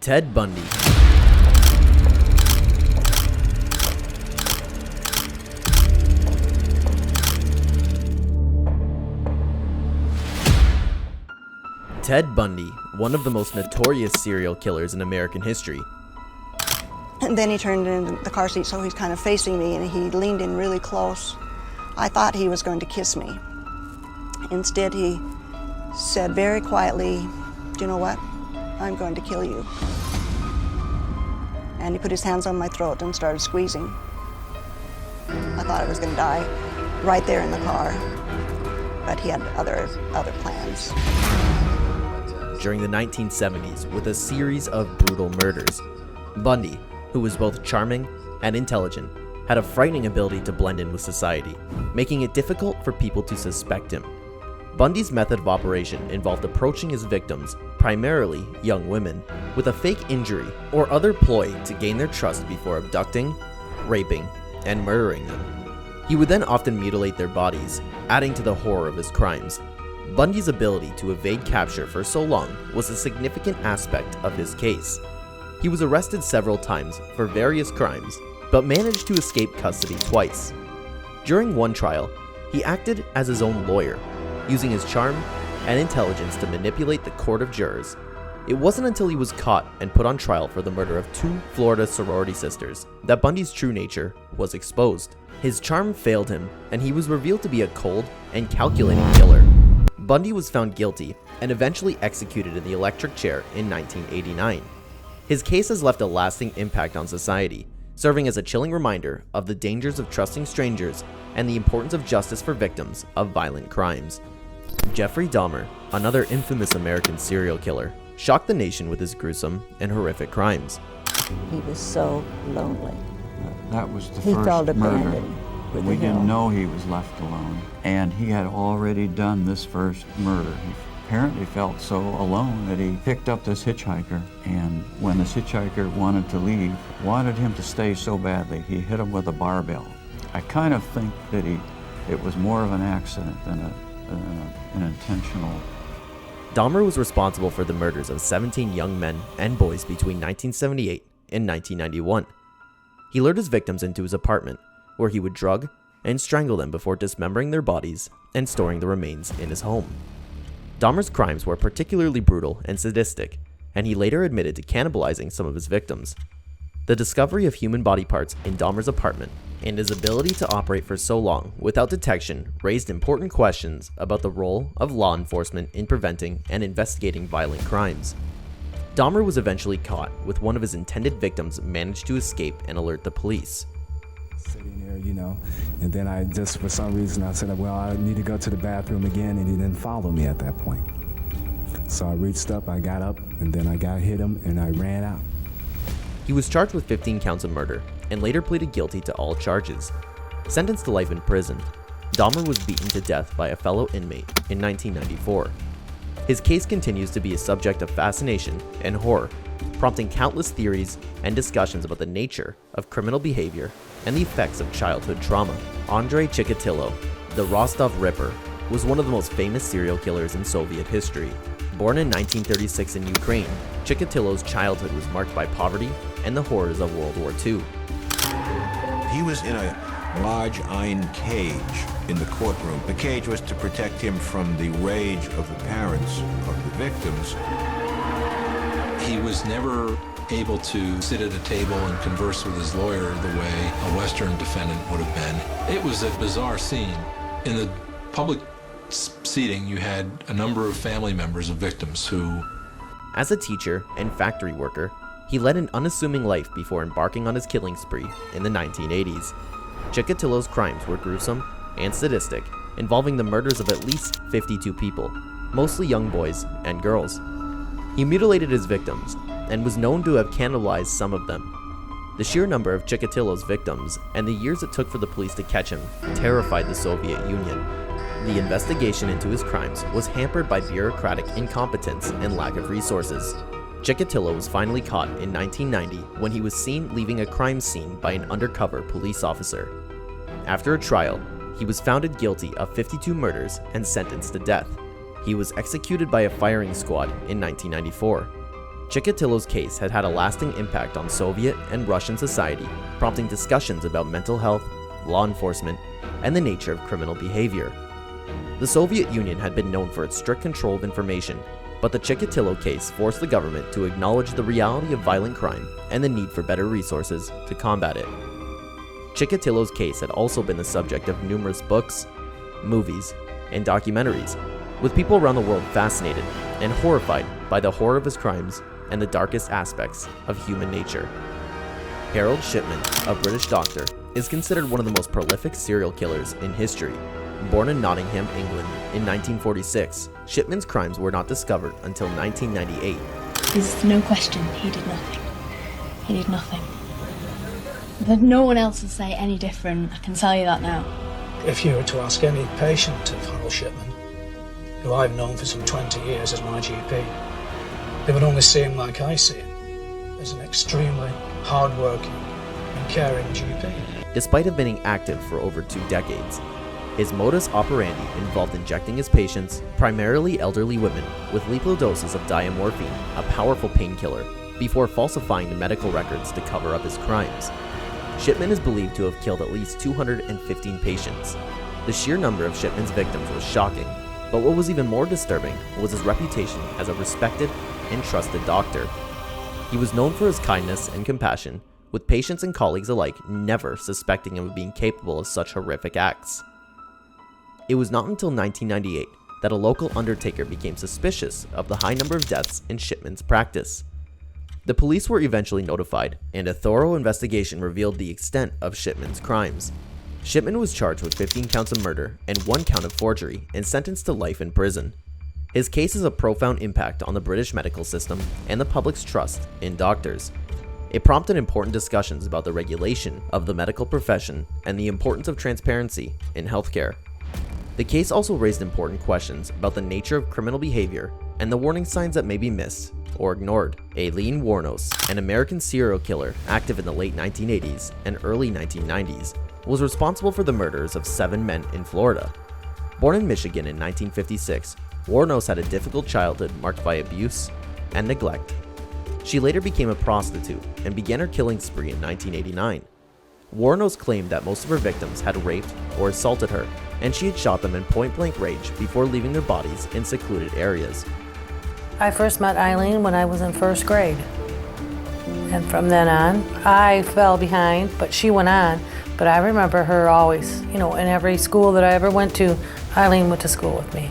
Ted Bundy. Ted Bundy, one of the most notorious serial killers in American history. And then he turned in the car seat, so he's kind of facing me, and he leaned in really close. I thought he was going to kiss me. Instead, he said very quietly, "Do you know what? I'm going to kill you." And he put his hands on my throat and started squeezing. I thought I was going to die right there in the car, but he had other plans. During the 1970s, with a series of brutal murders, Bundy, who was both charming and intelligent, had a frightening ability to blend in with society, making it difficult for people to suspect him. Bundy's method of operation involved approaching his victims, primarily young women, with a fake injury or other ploy to gain their trust before abducting, raping, and murdering them. He would then often mutilate their bodies, adding to the horror of his crimes. Bundy's ability to evade capture for so long was a significant aspect of his case. He was arrested several times for various crimes, but managed to escape custody twice. During one trial, he acted as his own lawyer, using his charm and intelligence to manipulate the court of jurors. It wasn't until he was caught and put on trial for the murder of 2 Florida sorority sisters that Bundy's true nature was exposed. His charm failed him, and he was revealed to be a cold and calculating killer. Bundy was found guilty and eventually executed in the electric chair in 1989. His case has left a lasting impact on society, serving as a chilling reminder of the dangers of trusting strangers and the importance of justice for victims of violent crimes. Jeffrey Dahmer, another infamous American serial killer, shocked the nation with his gruesome and horrific crimes. He was so lonely. That was the He first felt murder. abandoned. with We the didn't hill. know he was left alone, and he had already done this first murder. He apparently felt so alone that he picked up this hitchhiker, and when this hitchhiker wanted to leave, wanted him to stay so badly, he hit him with a barbell. I kind of think that it was more of an accident than an intentional. Dahmer was responsible for the murders of 17 young men and boys between 1978 and 1991. He lured his victims into his apartment, where he would drug and strangle them before dismembering their bodies and storing the remains in his home. Dahmer's crimes were particularly brutal and sadistic, and he later admitted to cannibalizing some of his victims. The discovery of human body parts in Dahmer's apartment and his ability to operate for so long without detection raised important questions about the role of law enforcement in preventing and investigating violent crimes. Dahmer was eventually caught, with one of his intended victims managed to escape and alert the police. Sitting there, and then I just, for some reason, I said, well, I need to go to the bathroom again, and he didn't follow me at that point. So I reached up, I got up, and then I hit him, and I ran out. He was charged with 15 counts of murder and later pleaded guilty to all charges. Sentenced to life in prison, Dahmer was beaten to death by a fellow inmate in 1994. His case continues to be a subject of fascination and horror, prompting countless theories and discussions about the nature of criminal behavior and the effects of childhood trauma. Andrei Chikatilo, the Rostov Ripper, was one of the most famous serial killers in Soviet history. Born in 1936 in Ukraine, Chikatilo's childhood was marked by poverty and the horrors of World War II. He was in a large iron cage in the courtroom. The cage was to protect him from the rage of the parents of the victims. He was never able to sit at a table and converse with his lawyer the way a Western defendant would have been. It was a bizarre scene. In the public seating, you had a number of family members of victims who... As a teacher and factory worker, he led an unassuming life before embarking on his killing spree in the 1980s. Chikatilo's crimes were gruesome and sadistic, involving the murders of at least 52 people, mostly young boys and girls. He mutilated his victims and was known to have cannibalized some of them. The sheer number of Chikatilo's victims and the years it took for the police to catch him terrified the Soviet Union. The investigation into his crimes was hampered by bureaucratic incompetence and lack of resources. Chikatilo was finally caught in 1990 when he was seen leaving a crime scene by an undercover police officer. After a trial, he was found guilty of 52 murders and sentenced to death. He was executed by a firing squad in 1994. Chikatilo's case had had a lasting impact on Soviet and Russian society, prompting discussions about mental health, law enforcement, and the nature of criminal behavior. The Soviet Union had been known for its strict control of information, but the Chikatilo case forced the government to acknowledge the reality of violent crime and the need for better resources to combat it. Chikatilo's case had also been the subject of numerous books, movies, and documentaries, with people around the world fascinated and horrified by the horror of his crimes and the darkest aspects of human nature. Harold Shipman, a British doctor, is considered one of the most prolific serial killers in history. Born in Nottingham, England in 1946, Shipman's crimes were not discovered until 1998. There's no question, he did nothing. He did nothing. But no one else will say any different, I can tell you that now. If you were to ask any patient of Harold Shipman, who I've known for some 20 years as my GP, they would only see him like I see him, as an extremely hard-working and caring GP. Despite having been active for over 2 decades, his modus operandi involved injecting his patients, primarily elderly women, with lethal doses of diamorphine, a powerful painkiller, before falsifying the medical records to cover up his crimes. Shipman is believed to have killed at least 215 patients. The sheer number of Shipman's victims was shocking, but what was even more disturbing was his reputation as a respected and trusted doctor. He was known for his kindness and compassion, with patients and colleagues alike never suspecting him of being capable of such horrific acts. It was not until 1998 that a local undertaker became suspicious of the high number of deaths in Shipman's practice. The police were eventually notified, and a thorough investigation revealed the extent of Shipman's crimes. Shipman was charged with 15 counts of murder and 1 count of forgery and sentenced to life in prison. His case has a profound impact on the British medical system and the public's trust in doctors. It prompted important discussions about the regulation of the medical profession and the importance of transparency in healthcare. The case also raised important questions about the nature of criminal behavior and the warning signs that may be missed or ignored. Aileen Wuornos, an American serial killer active in the late 1980s and early 1990s, was responsible for the murders of 7 men in Florida. Born in Michigan in 1956, Wuornos had a difficult childhood marked by abuse and neglect. She later became a prostitute and began her killing spree in 1989. Wuornos claimed that most of her victims had raped or assaulted her, and she had shot them in point-blank range before leaving their bodies in secluded areas. I first met Aileen when I was in 1st grade. And from then on, I fell behind, but she went on. But I remember her always, in every school that I ever went to, Aileen went to school with me.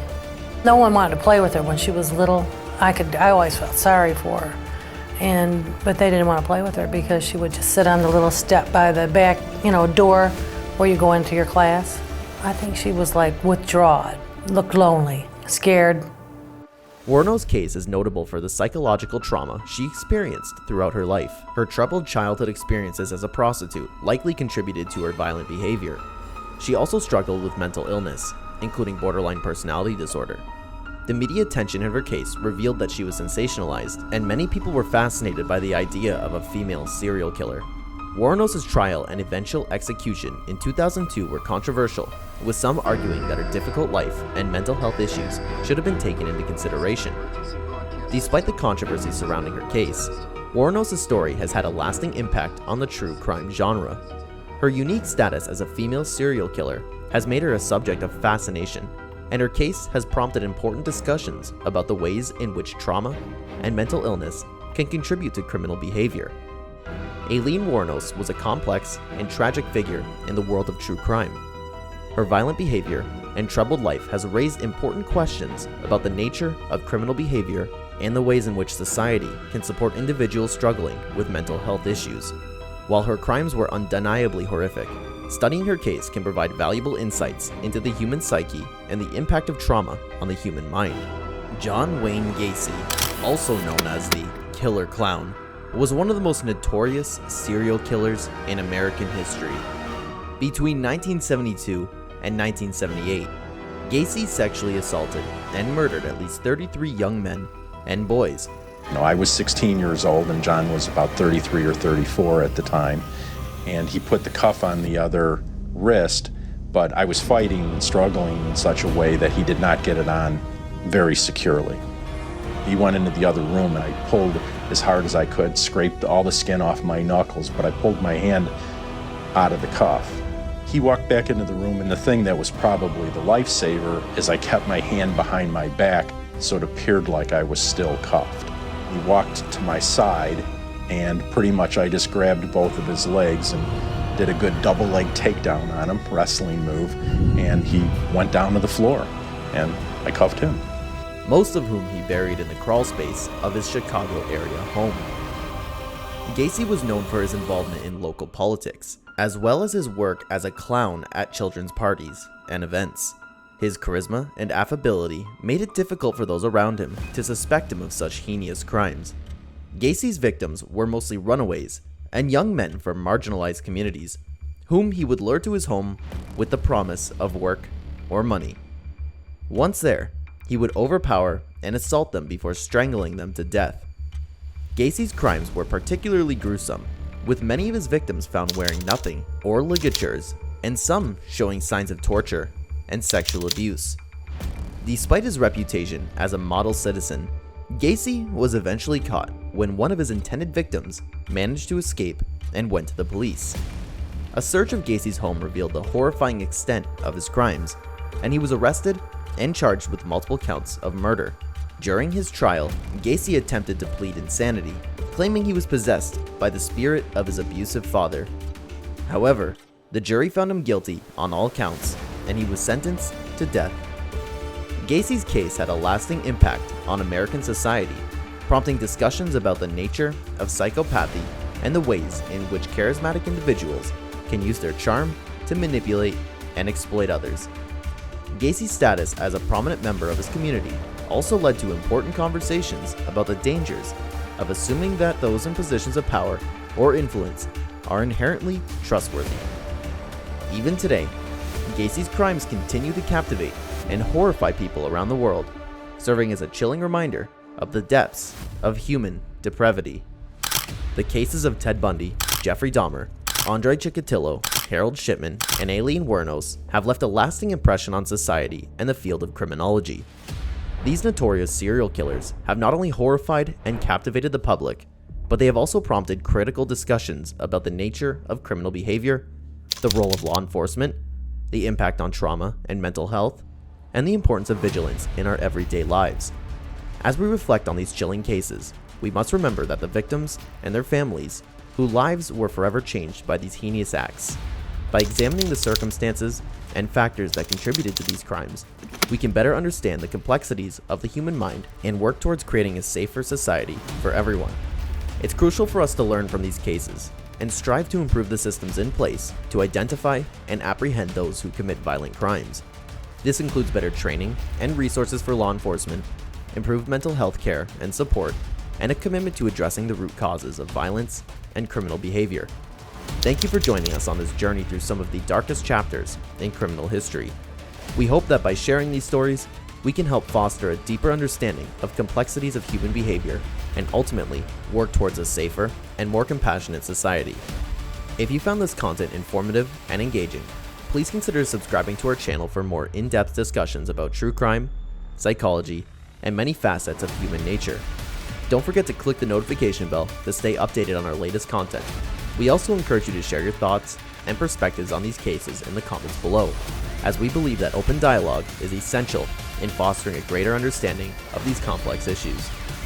No one wanted to play with her when she was little. I always felt sorry for her. But they didn't want to play with her because she would just sit on the little step by the back, door where you go into your class. I think she was like withdrawn, looked lonely, scared. Wuornos' case is notable for the psychological trauma she experienced throughout her life. Her troubled childhood experiences as a prostitute likely contributed to her violent behavior. She also struggled with mental illness, including borderline personality disorder. The media attention of her case revealed that she was sensationalized, and many people were fascinated by the idea of a female serial killer. Wuornos' trial and eventual execution in 2002 were controversial, with some arguing that her difficult life and mental health issues should have been taken into consideration. Despite the controversy surrounding her case, Wuornos' story has had a lasting impact on the true crime genre. Her unique status as a female serial killer has made her a subject of fascination, and her case has prompted important discussions about the ways in which trauma and mental illness can contribute to criminal behavior. Aileen Wuornos was a complex and tragic figure in the world of true crime. Her violent behavior and troubled life has raised important questions about the nature of criminal behavior and the ways in which society can support individuals struggling with mental health issues. While her crimes were undeniably horrific, studying her case can provide valuable insights into the human psyche and the impact of trauma on the human mind. John Wayne Gacy, also known as the Killer Clown, was one of the most notorious serial killers in American history. Between 1972 and 1978, Gacy sexually assaulted and murdered at least 33 young men and boys. I was 16 years old and John was about 33 or 34 at the time, and he put the cuff on the other wrist, but I was fighting and struggling in such a way that he did not get it on very securely. He went into the other room and I pulled as hard as I could, scraped all the skin off my knuckles, but I pulled my hand out of the cuff. He walked back into the room, and the thing that was probably the lifesaver is I kept my hand behind my back so it appeared like I was still cuffed. He walked to my side, and pretty much I just grabbed both of his legs and did a good double leg takedown on him, wrestling move, and he went down to the floor, and I cuffed him. Most of whom he buried in the crawl space of his Chicago area home. Gacy was known for his involvement in local politics, as well as his work as a clown at children's parties and events. His charisma and affability made it difficult for those around him to suspect him of such heinous crimes. Gacy's victims were mostly runaways and young men from marginalized communities, whom he would lure to his home with the promise of work or money. Once there, he would overpower and assault them before strangling them to death. Gacy's crimes were particularly gruesome, with many of his victims found wearing nothing or ligatures, and some showing signs of torture and sexual abuse. Despite his reputation as a model citizen, Gacy was eventually caught when one of his intended victims managed to escape and went to the police. A search of Gacy's home revealed the horrifying extent of his crimes, and he was arrested and charged with multiple counts of murder. During his trial, Gacy attempted to plead insanity, claiming he was possessed by the spirit of his abusive father. However, the jury found him guilty on all counts, and he was sentenced to death. Gacy's case had a lasting impact on American society, prompting discussions about the nature of psychopathy and the ways in which charismatic individuals can use their charm to manipulate and exploit others. Gacy's status as a prominent member of his community also led to important conversations about the dangers of assuming that those in positions of power or influence are inherently trustworthy. Even today, Gacy's crimes continue to captivate and horrify people around the world, serving as a chilling reminder of the depths of human depravity. The cases of Ted Bundy, Jeffrey Dahmer, Andrei Chikatilo, Harold Shipman, and Aileen Wuornos have left a lasting impression on society and the field of criminology. These notorious serial killers have not only horrified and captivated the public, but they have also prompted critical discussions about the nature of criminal behavior, the role of law enforcement, the impact on trauma and mental health, and the importance of vigilance in our everyday lives. As we reflect on these chilling cases, we must remember that the victims and their families, whose lives were forever changed by these heinous acts. By examining the circumstances and factors that contributed to these crimes, we can better understand the complexities of the human mind and work towards creating a safer society for everyone. It's crucial for us to learn from these cases and strive to improve the systems in place to identify and apprehend those who commit violent crimes. This includes better training and resources for law enforcement, improved mental health care and support, and a commitment to addressing the root causes of violence and criminal behavior. Thank you for joining us on this journey through some of the darkest chapters in criminal history. We hope that by sharing these stories, we can help foster a deeper understanding of complexities of human behavior and ultimately work towards a safer and more compassionate society. If you found this content informative and engaging, please consider subscribing to our channel for more in-depth discussions about true crime, psychology, and many facets of human nature. Don't forget to click the notification bell to stay updated on our latest content. We also encourage you to share your thoughts and perspectives on these cases in the comments below, as we believe that open dialogue is essential in fostering a greater understanding of these complex issues.